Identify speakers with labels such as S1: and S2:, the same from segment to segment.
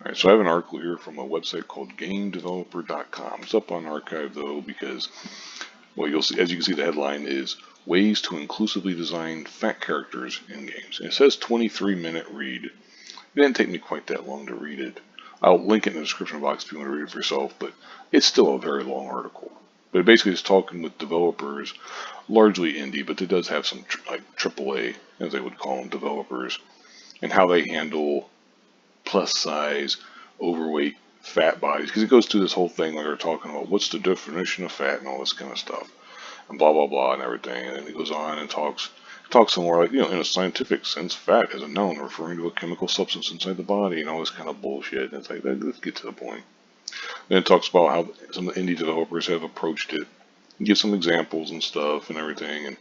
S1: Alright, so I have an article here from a website called GameDeveloper.com. It's up on archive though because, well, you'll see, as you can see, the headline is Ways to Inclusively Design Fat Characters in Games. And it says 23-minute read. It didn't take me quite that long to read it. I'll link it in the description box if you want to read it for yourself, but it's still a very long article. But it basically is talking with developers, largely indie, but it does have some like AAA, as they would call them, developers, and how they handle plus size, overweight, fat bodies. Because it goes through this whole thing where they're talking about what's the definition of fat and all this kind of stuff, and blah blah blah and everything. And then it goes on and talks some more like, in a scientific sense, fat is a noun referring to a chemical substance inside the body and all this kind of bullshit. And it's like, let's get to the point. Then it talks about how some indie developers have approached it, give some examples and stuff and everything. And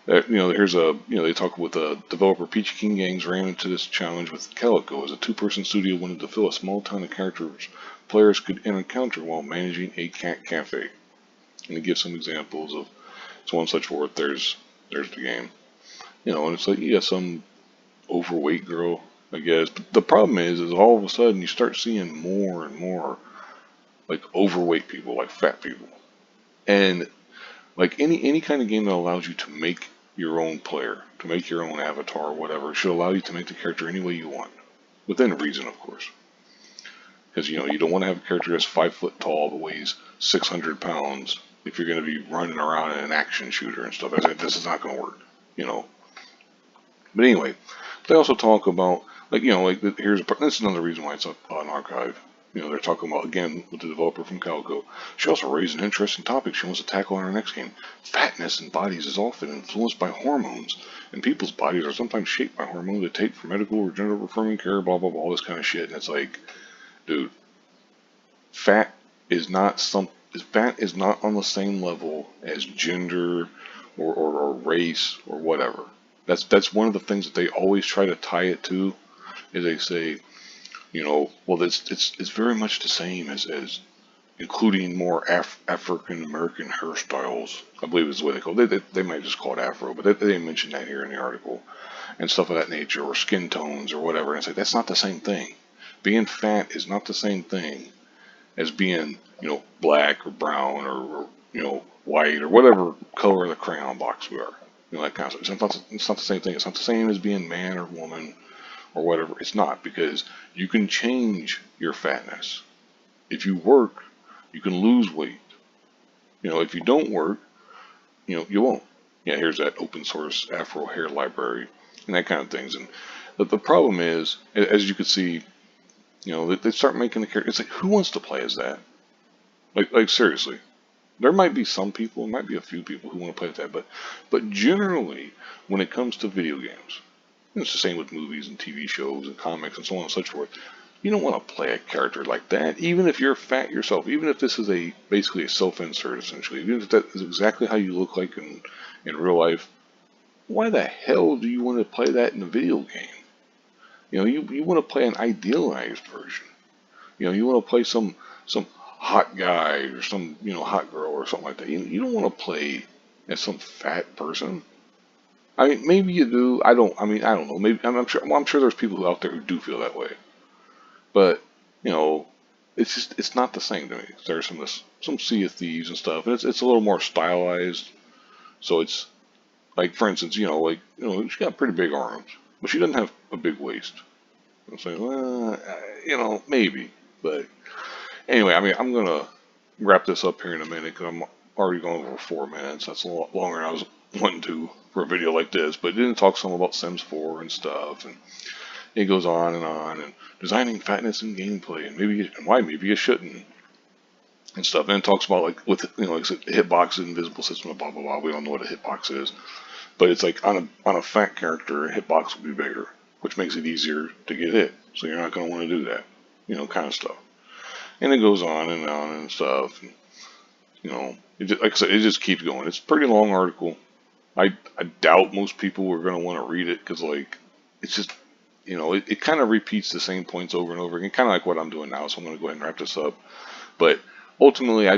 S1: they talk with developer Peachy King Games ran into this challenge with Calico as a two-person studio wanted to fill a small town of characters players could encounter while managing a cat cafe. And it gives some examples of so on and such forth. There's the game. And it's like, you got some overweight girl, I guess. But the problem is all of a sudden you start seeing more and more like overweight people, like fat people. And like any kind of game that allows you to make your own player, to make your own avatar or whatever, should allow you to make the character any way you want. Within reason, of course. Because, you don't want to have a character that's 5 foot tall that weighs 600 pounds if you're going to be running around in an action shooter and stuff. This is not going to work, But anyway, they also talk about, this is another reason why it's up on archive. They're talking about, again, with the developer from Calico. She also raised an interesting topic she wants to tackle in her next game. Fatness in bodies is often influenced by hormones, and people's bodies are sometimes shaped by hormones they take for medical or gender affirming care, blah, blah, blah, all this kind of shit. And it's like, dude, fat is not on the same level as gender or race or whatever. That's one of the things that they always try to tie it to, is they say, well, it's very much the same as including more African American hairstyles. I believe is the way they call it. They might just call it Afro, but they didn't mention that here in the article, and stuff of that nature, or skin tones or whatever. And it's like, that's not the same thing. Being fat is not the same thing as being, black or brown or white or whatever color of the crayon box we are. That kind of stuff. It's not the same thing. It's not the same as being man or woman or whatever. It's not, because you can change your fatness. If you work, you can lose weight. If you don't work, you won't. Yeah, here's that open source Afro hair library and that kind of things. And the problem is, as you can see, they start making the character. It's like, who wants to play as that? Like seriously. There might be some people, there might be a few people who want to play with that, but generally, when it comes to video games, it's the same with movies and TV shows and comics and so on and such forth. You don't want to play a character like that, even if you're fat yourself, even if this is basically a self-insert, essentially, even if that is exactly how you look like in real life. Why the hell do you want to play that in a video game? You want to play an idealized version. You want to play some hot guy or some hot girl or something like that. You don't want to play as some fat person. I mean, maybe you do. I don't. I mean, I don't know. Maybe I'm sure. Well, I'm sure there's people out there who do feel that way. But it's not the same to me. There's some Sea of Thieves and stuff, and it's a little more stylized. So it's like, for instance, she's got pretty big arms, but she doesn't have a big waist. I'm saying, well, maybe, but anyway, I mean, I'm gonna wrap this up here in a minute because I'm already going over 4 minutes. That's a lot longer than I was wanting to for a video like this. But it didn't talk some about Sims 4 and stuff, and it goes on and designing fatness in gameplay, and why maybe you shouldn't, and stuff. And it talks about like with like I said, hitbox, invisible system, blah blah blah. We don't know what a hitbox is, but it's like on a fat character, a hitbox will be bigger, which makes it easier to get hit. So you're not going to want to do that, kind of stuff. And it goes on and stuff. And, like I said, it just keeps going. It's a pretty long article. I doubt most people are going to want to read it because, like, it's just, it kind of repeats the same points over and over again, kind of like what I'm doing now. So I'm going to go ahead and wrap this up. But ultimately, I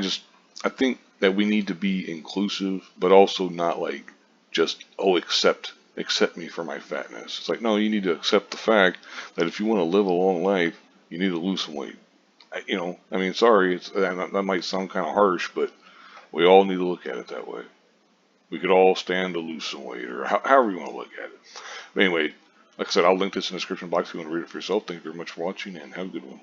S1: think that we need to be inclusive, but also not like just, accept me for my fatness. It's like, no, you need to accept the fact that if you want to live a long life, You need to lose some weight. I mean, sorry, that might sound kind of harsh, but we all need to look at it that way. We could all stand to lose some weight, or however you want to look at it. But anyway, like I said, I'll link this in the description box if you want to read it for yourself. Thank you very much for watching, and have a good one.